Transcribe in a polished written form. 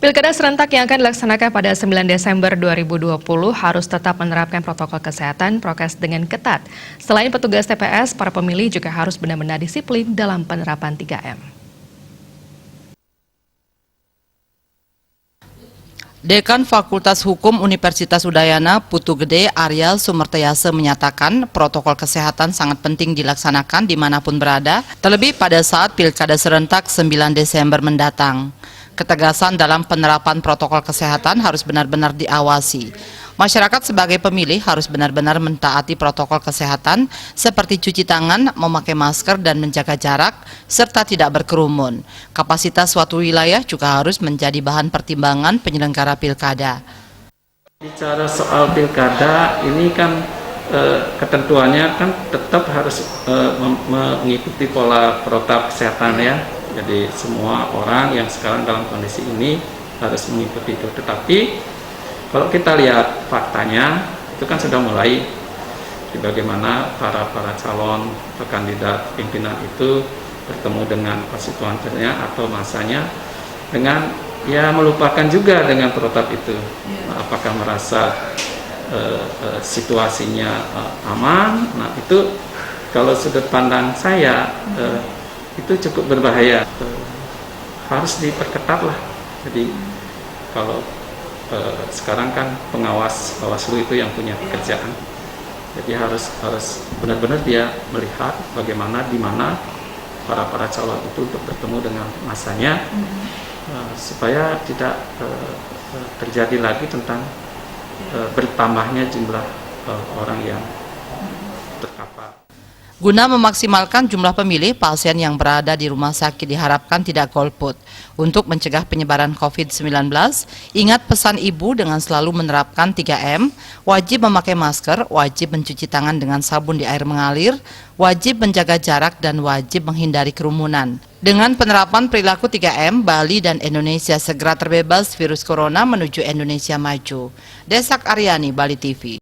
Pilkada serentak yang akan dilaksanakan pada 9 Desember 2020 harus tetap menerapkan protokol kesehatan prokes dengan ketat. Selain petugas TPS, para pemilih juga harus benar-benar disiplin dalam penerapan 3M. Dekan Fakultas Hukum Universitas Udayana, Putu Gede Arya Sumertayase menyatakan protokol kesehatan sangat penting dilaksanakan dimanapun berada, terlebih pada saat Pilkada serentak 9 Desember mendatang. Ketegasan dalam penerapan protokol kesehatan harus benar-benar diawasi. Masyarakat sebagai pemilih harus benar-benar mentaati protokol kesehatan seperti cuci tangan, memakai masker, dan menjaga jarak, serta tidak berkerumun. Kapasitas suatu wilayah juga harus menjadi bahan pertimbangan penyelenggara pilkada. Bicara soal pilkada, ini kan ketentuannya kan tetap harus mengikuti pola protokol kesehatan ya. Jadi semua orang yang sekarang dalam kondisi ini harus mengikuti itu. Tetapi kalau kita lihat faktanya, itu kan sudah mulai bagaimana para calon kandidat pimpinan itu bertemu dengan konstituennya atau masanya dengan ya melupakan juga dengan protap itu. Nah, apakah merasa situasinya aman? Nah itu kalau sudut pandang saya itu cukup berbahaya. Harus diperketat lah. Jadi kalau sekarang kan pengawas Bawaslu itu yang punya pekerjaan. Jadi harus benar-benar dia melihat bagaimana di mana para calon itu untuk bertemu dengan masanya supaya tidak terjadi lagi tentang bertambahnya jumlah orang yang terpapar. Guna memaksimalkan jumlah pemilih, pasien yang berada di rumah sakit diharapkan tidak golput. Untuk mencegah penyebaran COVID-19, ingat pesan ibu dengan selalu menerapkan 3M, wajib memakai masker, wajib mencuci tangan dengan sabun di air mengalir, wajib menjaga jarak, dan wajib menghindari kerumunan. Dengan penerapan perilaku 3M, Bali dan Indonesia segera terbebas virus corona menuju Indonesia maju. Desak Aryani, Bali TV.